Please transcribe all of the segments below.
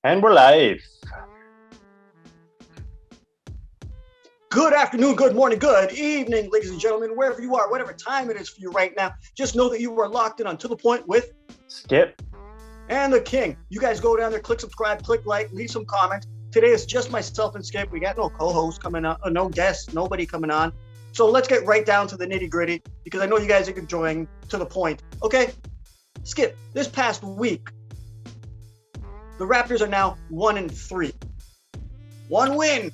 And we're live. Good afternoon, good morning, good evening, ladies and gentlemen, wherever you are, whatever time it is for you right now. Just know that you are locked in on To The Point with Skip. and the King. You guys go down there, click subscribe, click like, leave some comments. Today is just myself and Skip. We got no co-host coming on, no guests, nobody coming on. So let's get right down to the nitty-gritty because I know you guys are enjoying To The Point. Okay, Skip, this past week, the Raptors are now 1-3. One win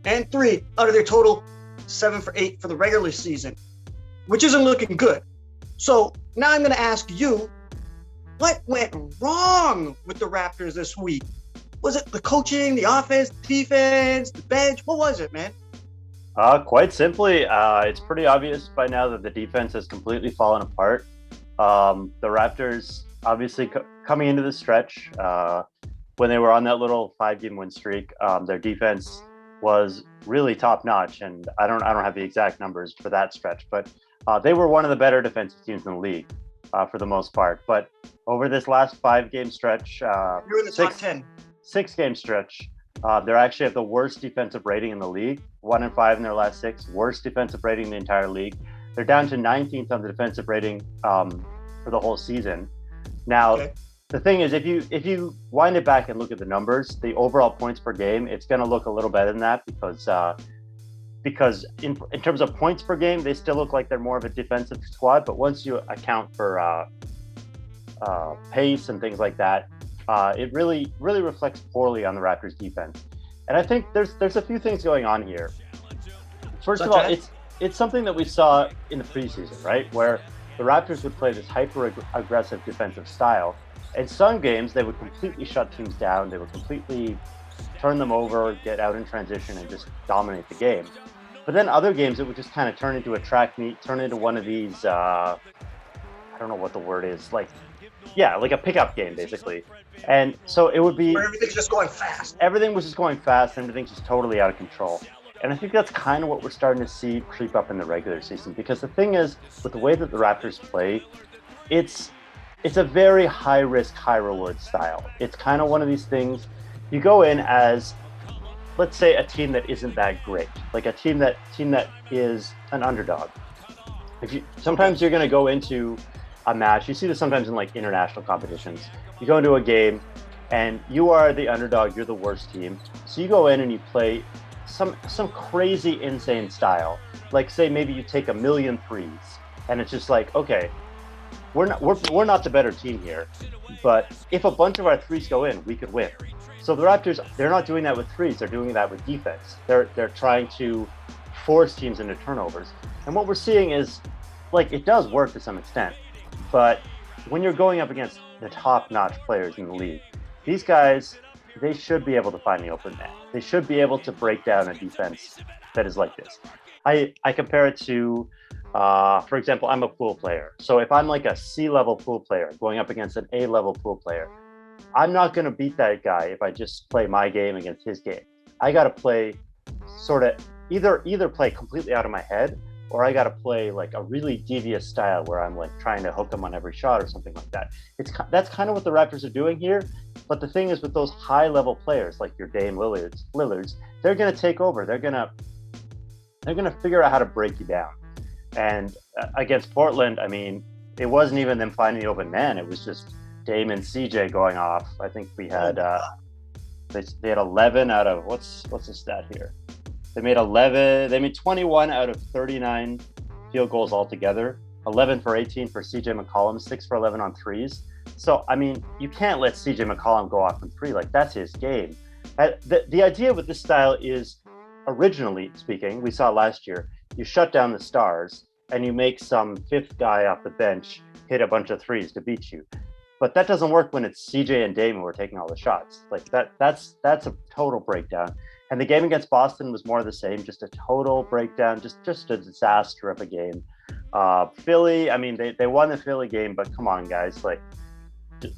and 3 out of their total 7 for 8 for the regular season, which isn't looking good. So now I'm going to ask you, what went wrong with the Raptors this week? Was it the coaching, the offense, defense, the bench? What was it, man? Quite simply, it's pretty obvious by now that the defense has completely fallen apart. The Raptors, obviously, coming into the stretch, when they were on that little 5-game win streak, their defense was really top notch, and I don't have the exact numbers for that stretch, but they were one of the better defensive teams in the league for the most part. But over this last 5-game stretch, You're in the top 10. 6-game stretch, they're actually at the worst defensive rating in the league, 1-5 in their last 6, worst defensive rating in the entire league. They're down to 19th on the defensive rating for the whole season. Now, okay. The thing is, if you wind it back and look at the numbers, the overall points per game, it's going to look a little better than that because in terms of points per game, they still look like they're more of a defensive squad. But once you account for pace and things like that, it really reflects poorly on the Raptors' defense. And I think there's a few things going on here. First of all, it's something that we saw in the preseason, right, where the Raptors would play this hyper-aggressive defensive style. In some games, they would completely shut teams down. They would completely turn them over, get out in transition, and just dominate the game. But then other games, it would just kind of turn into a track meet, turn into one of these, I don't know what the word is, like a pickup game, basically. And so it would be... Where everything's just going fast. Everything was just going fast, and everything's just totally out of control. And I think that's kind of what we're starting to see creep up in the regular season. Because the thing is, with the way that the Raptors play, it's a very high-risk, high-reward style. It's kind of one of these things, you go in as, let's say, a team that isn't that great, like a team that is an underdog. Sometimes you're going to go into a match, you see this sometimes in like international competitions, you go into a game and you are the underdog, you're the worst team, so you go in and you play some crazy, insane style. Like, say, maybe you take 1,000,000 threes, and it's just like, okay, we're not the better team here, but if a bunch of our threes go in, we could win. So the Raptors, they're not doing that with threes, they're doing that with defense. They're trying to force teams into turnovers. And what we're seeing is, like, it does work to some extent, but when you're going up against the top-notch players in the league, these guys, they should be able to find the open man. They should be able to break down a defense that is like this. I compare it to, for example, I'm a pool player. So if I'm like a C-level pool player going up against an A-level pool player, I'm not going to beat that guy if I just play my game against his game. I got to play sort of either play completely out of my head, or I got to play like a really devious style where I'm like trying to hook him on every shot or something like that. That's kind of what the Raptors are doing here. But the thing is, with those high-level players like your Dame Lillards, they're going to take over. They're going to figure out how to break you down. And against Portland, I mean, it wasn't even them finding the open man. It was just Dame and CJ going off. I think we had they had 11 out of what's the stat here? They made 21 out of 39 field goals altogether. 11 for 18 for CJ McCollum, 6 for 11 on threes. So I mean, you can't let CJ McCollum go off from three. Like, that's his game. The idea with this style is, originally speaking, we saw last year, you shut down the stars and you make some fifth guy off the bench hit a bunch of threes to beat you. But that doesn't work when it's CJ and Dame who are taking all the shots. Like, that's a total breakdown. And the game against Boston was more of the same, just a total breakdown, just a disaster of a game. Philly, I mean, they won the Philly game, but come on, guys. Like,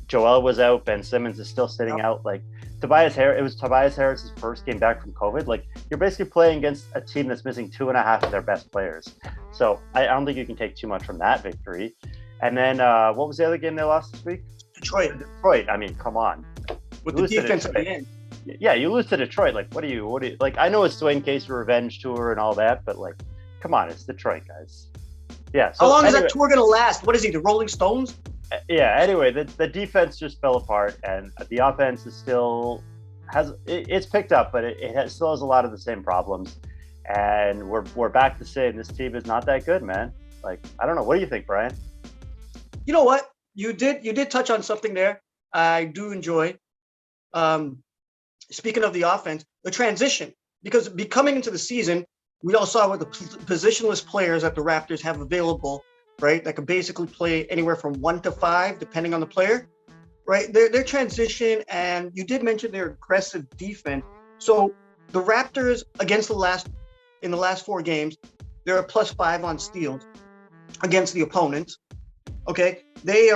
Joel was out, Ben Simmons is still sitting out. Like, it was Tobias Harris's first game back from COVID. Like, you're basically playing against a team that's missing 2.5 of their best players. So I don't think you can take too much from that victory. And then what was the other game they lost this week? Detroit. I mean, come on. with You the lose to defense at the Detroit. end. Yeah, you lose to Detroit. Like, what do you like? I know it's Dwayne Casey revenge tour and all that, but like, come on, it's Detroit, guys. Yeah. How So long is anyway, that tour going to last? What is he, the Rolling Stones? yeah. Anyway, the defense just fell apart, and the offense is still it's picked up, but still has a lot of the same problems. And we're back to saying this team is not that good, man. Like, I don't know. What do you think, Brian? You know what? You did touch on something there. I do enjoy. Speaking of the offense, the transition, because coming into the season, we all saw what the positionless players that the Raptors have available, right? That can basically play anywhere from 1 to 5, depending on the player, right? Their transition, and you did mention their aggressive defense. So the Raptors in the last 4 games, they're a +5 on steals against the opponents. Okay, they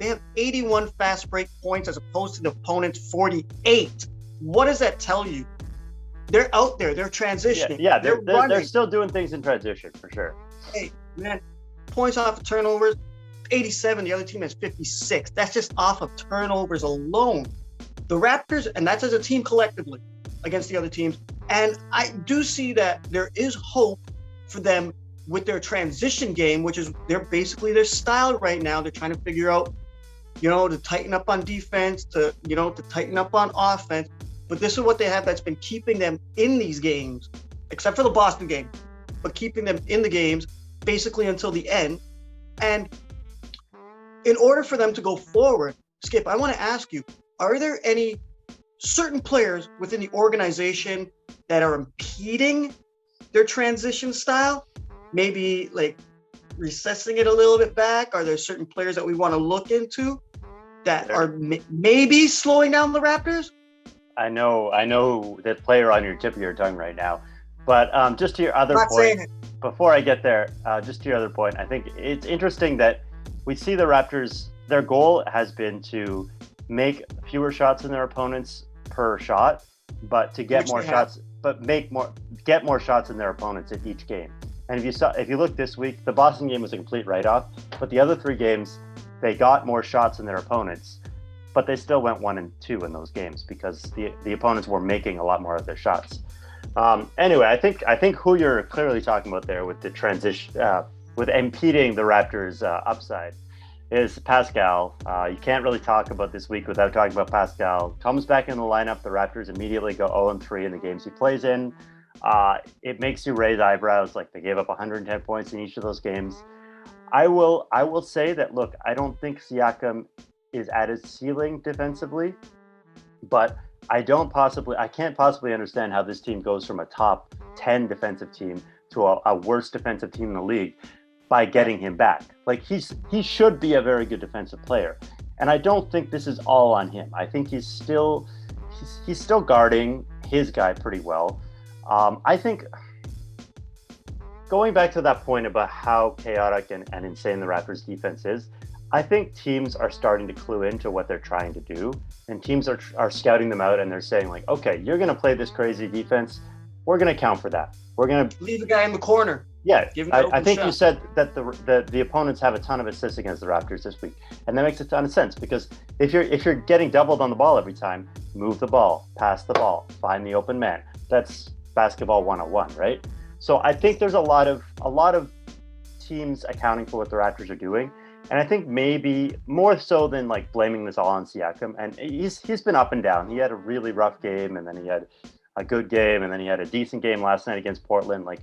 have 81 fast break points as opposed to the opponent's 48. What does that tell you? They're out there. They're transitioning. Yeah, they're still doing things in transition for sure. Hey, man, points off of turnovers, 87. The other team has 56. That's just off of turnovers alone. The Raptors, and that's as a team collectively against the other teams. And I do see that there is hope for them with their transition game, which is basically their style right now. They're trying to figure out, to tighten up on defense, to tighten up on offense. But this is what they have that's been keeping them in these games, except for the Boston game, but keeping them in the games basically until the end. And in order for them to go forward, Skip, I want to ask you, are there any certain players within the organization that are impeding their transition style? Maybe like recessing it a little bit back? Are there certain players that we want to look into that are maybe slowing down the Raptors? I know that player on your tip of your tongue right now, but just to your other point, before I get there, just to your other point, I think it's interesting that we see the Raptors, their goal has been to make fewer shots than their opponents per shot, but to get more shots, get more shots than their opponents in each game. And if you look this week, the Boston game was a complete write-off, but the other 3 games, they got more shots than their opponents, but they still went 1 and 2 in those games because the opponents were making a lot more of their shots. Anyway, I think who you're clearly talking about there with the transition, with impeding the Raptors' upside, is Pascal. You can't really talk about this week without talking about Pascal. Comes back in the lineup, the Raptors immediately go 0-3 in the games he plays in. It makes you raise eyebrows, like they gave up 110 points in each of those games. I will say that, look, I don't think Siakam is at his ceiling defensively, but I can't possibly understand how this team goes from a top 10 defensive team to a worst defensive team in the league by getting him back. Like he should be a very good defensive player. And I don't think this is all on him. I think he's still guarding his guy pretty well. I think going back to that point about how chaotic and insane the Raptors defense is, I think teams are starting to clue into what they're trying to do, and teams are scouting them out, and they're saying like, okay, you're going to play this crazy defense. We're going to account for that. We're going to leave a guy in the corner. Yeah, I think you said that the opponents have a ton of assists against the Raptors this week, and that makes a ton of sense because if you're getting doubled on the ball every time, move the ball, pass the ball, find the open man. That's basketball 101, right? So I think there's a lot of teams accounting for what the Raptors are doing. And I think maybe more so than like blaming this all on Siakam, and he's been up and down. He had a really rough game, and then he had a good game, and then he had a decent game last night against Portland. But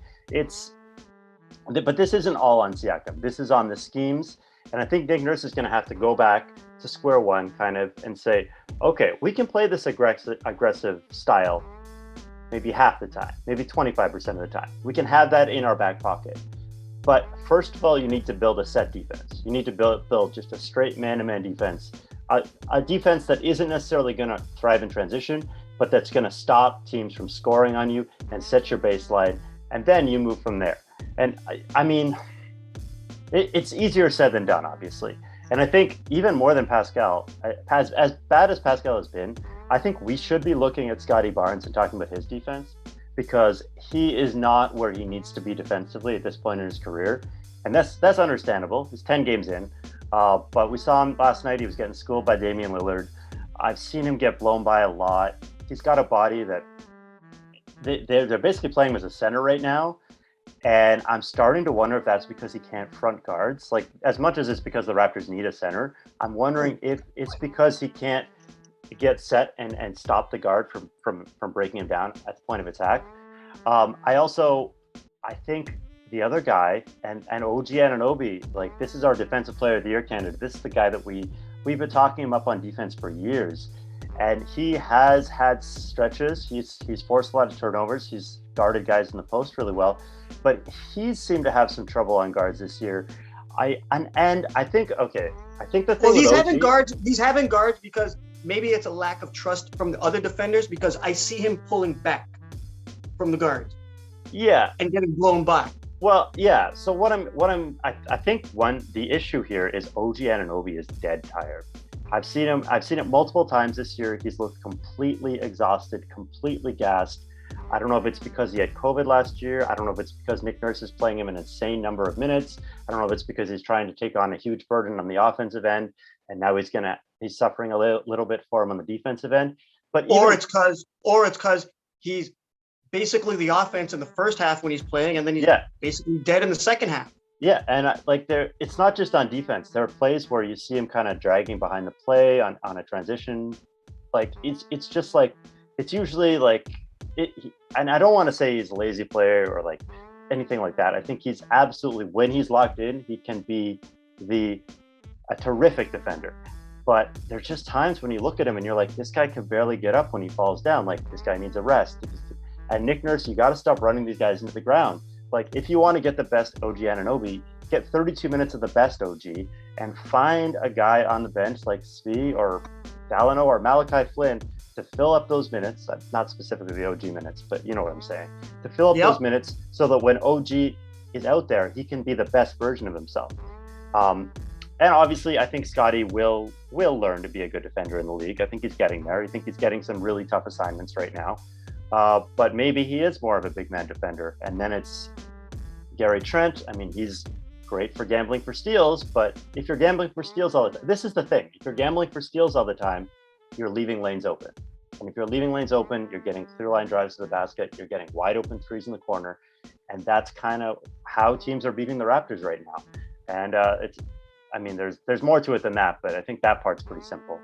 this isn't all on Siakam. This is on the schemes, and I think Nick Nurse is going to have to go back to square one, kind of, and say, okay, we can play this aggressive style maybe half the time, maybe 25% of the time. We can have that in our back pocket. But first of all, you need to build a set defense. You need to build just a straight man-to-man defense, a defense that isn't necessarily going to thrive in transition, but that's going to stop teams from scoring on you and set your baseline, and then you move from there. And I mean, it's easier said than done, obviously. And I think even more than Pascal, as bad as Pascal has been, I think we should be looking at Scotty Barnes and talking about his defense, because he is not where he needs to be defensively at this point in his career. And that's understandable. He's 10 games in. But we saw him last night. He was getting schooled by Damian Lillard. I've seen him get blown by a lot. He's got a body that they're basically playing him as a center right now. And I'm starting to wonder if that's because he can't front guards. Like, as much as it's because the Raptors need a center, I'm wondering if it's because he can't get set and stop the guard from breaking him down at the point of attack. I think the other guy and OG Anunoby, like, this is our defensive player of the year candidate. This is the guy that we've been talking him up on defense for years. And he has had stretches. He's forced a lot of turnovers. He's guarded guys in the post really well, but he's seemed to have some trouble on guards this year. I think the thing. Well, he's having guards because maybe it's a lack of trust from the other defenders, because I see him pulling back from the guards. Yeah, and getting blown by. Well, yeah. So I think the issue here is OG Anunoby is dead tired. I've seen it multiple times this year. He's looked completely exhausted, completely gassed. I don't know if it's because he had COVID last year. I don't know if it's because Nick Nurse is playing him an insane number of minutes. I don't know if it's because he's trying to take on a huge burden on the offensive end, and now he's suffering a little bit for him on the defensive end. It's because he's basically the offense in the first half when he's playing, and then he's basically dead in the second half. Yeah, and it's not just on defense. There are plays where you see him kind of dragging behind the play on a transition. Like, it's just like, it's usually like and I don't want to say he's a lazy player or like anything like that. I think he's absolutely, when he's locked in, he can be a terrific defender. But there's just times when you look at him and you're like, this guy can barely get up when he falls down. Like, this guy needs a rest. And Nick Nurse, you got to stop running these guys into the ground. Like, if you want to get the best OG Anunoby, get 32 minutes of the best OG and find a guy on the bench like Svi or Dalino or Malachi Flynn to fill up those minutes, not specifically the OG minutes, but you know what I'm saying, to fill up those minutes so that when OG is out there, he can be the best version of himself. And obviously, I think Scotty will learn to be a good defender in the league. I think he's getting there. I think he's getting some really tough assignments right now. But maybe he is more of a big man defender. And then it's Gary Trent. I mean, he's great for gambling for steals, but if you're gambling for steals all the time, this is the thing. If you're gambling for steals all the time, you're leaving lanes open. And if you're leaving lanes open, you're getting clear line drives to the basket, you're getting wide open threes in the corner. And that's kind of how teams are beating the Raptors right now. And there's more to it than that, but I think that part's pretty simple.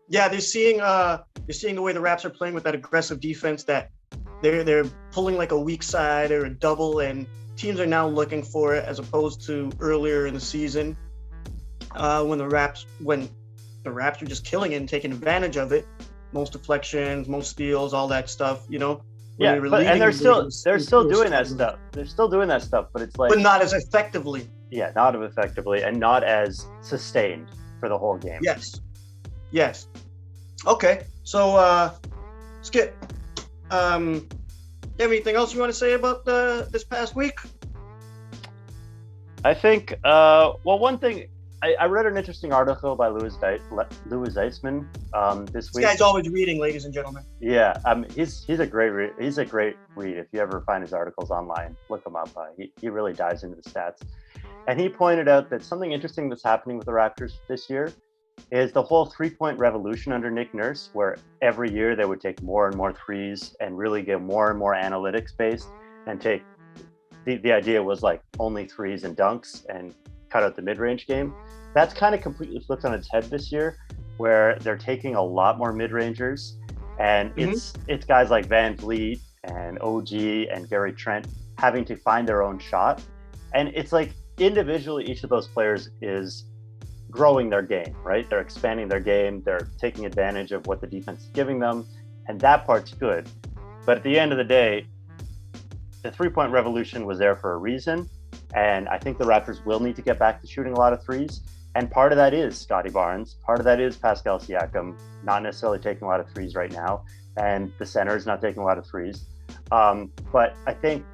Yeah, they're seeing the way the Raps are playing with that aggressive defense, that they're pulling like a weak side or a double, and teams are now looking for it as opposed to earlier in the season when the Raps were just killing it and taking advantage of it. Most deflections, most steals, all that stuff, you know. Yeah, and they're still doing that stuff. They're still doing that stuff, but it's like, but not as effectively. Yeah, not as effectively and not as sustained for the whole game. Yes. Okay, so Skip, you have anything else you want to say about this past week? I think, one thing, I read an interesting article by Louis Zeisman this week. This guy's always reading, ladies and gentlemen. Yeah, he's a great read. He's a great read. If you ever find his articles online, look him up. He really dives into the stats. And he pointed out that something interesting that's happening with the Raptors this year is the whole three-point revolution under Nick Nurse, where every year they would take more and more threes and really get more and more analytics based and take the idea was like only threes and dunks and cut out the mid-range game. That's kind of completely flipped on its head this year, where they're taking a lot more mid-rangers, and it's guys like Van Vliet and OG and Gary Trent having to find their own shot. And it's like individually each of those players is growing their game, right? They're expanding their game, they're taking advantage of what the defense is giving them, and that part's good. But at the end of the day, the three-point revolution was there for a reason, and I think the Raptors will need to get back to shooting a lot of threes. And part of that is Scotty Barnes. Part of that is Pascal Siakam not necessarily taking a lot of threes right now, and the center is not taking a lot of threes. But I think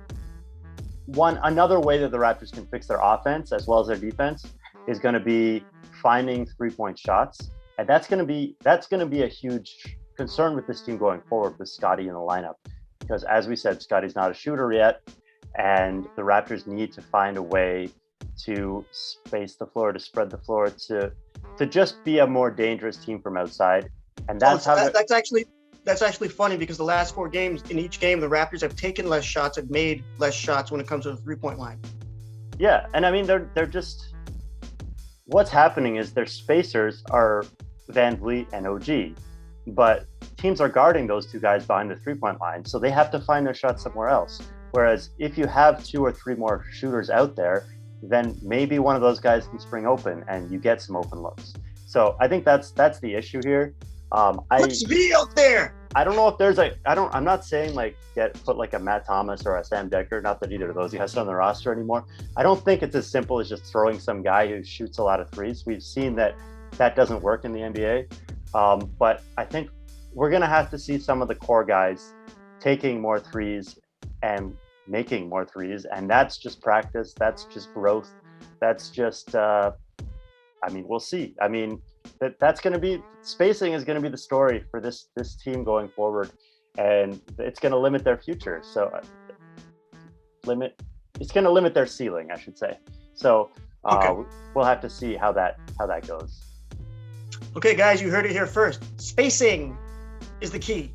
another way that the Raptors can fix their offense as well as their defense is going to be finding three-point shots, and that's going to be a huge concern with this team going forward with Scotty in the lineup, because as we said, Scotty's not a shooter yet, and the Raptors need to find a way to space the floor, to spread the floor, to just be a more dangerous team from outside. And that's that's actually funny because the last 4 games, in each game, the Raptors have taken less shots, have made less shots when it comes to the 3-point line. Yeah, and I mean they're just, what's happening is their spacers are Van Vliet and OG, but teams are guarding those 2 guys behind the 3-point line, so they have to find their shots somewhere else. Whereas if you have 2 or 3 more shooters out there, then maybe one of those guys can spring open and you get some open looks. So I think that's the issue here. Let's be out there. I don't know if there's I'm not saying like put like a Matt Thomas or a Sam Decker, not that either of those guys are on the roster anymore. I don't think it's as simple as just throwing some guy who shoots a lot of threes. We've seen that doesn't work in the NBA. But I think we're going to have to see some of the core guys taking more threes and making more threes. And that's just practice. That's just growth. That's just, we'll see. I mean, that's going to be, spacing is going to be the story for this team going forward. And it's going to limit their future. So it's going to limit their ceiling, I should say. So we'll have to see how that goes. Okay, guys, you heard it here first. Spacing is the key.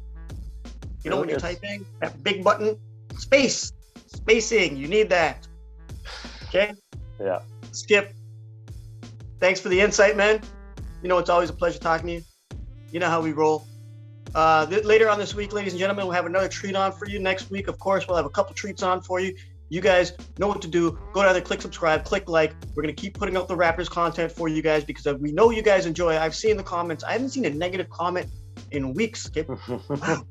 You know, when you're typing, that big button, spacing, you need that. Okay? Yeah. Skip, thanks for the insight, man. You know, it's always a pleasure talking to you. You know how we roll. Later on this week, ladies and gentlemen, we'll have another treat on for you. Next week, of course, we'll have a couple treats on for you. You guys know what to do. Go down there, click subscribe, click like. We're going to keep putting out the Raptors content for you guys because we know you guys enjoy it. I've seen the comments. I haven't seen a negative comment in weeks. Okay? Wow.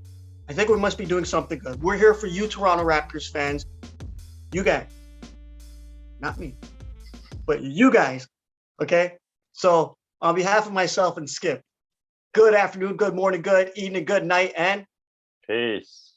I think we must be doing something good. We're here for you, Toronto Raptors fans. You guys. Not me. But you guys. Okay? So on behalf of myself and Skip, good afternoon, good morning, good evening, good night, and peace.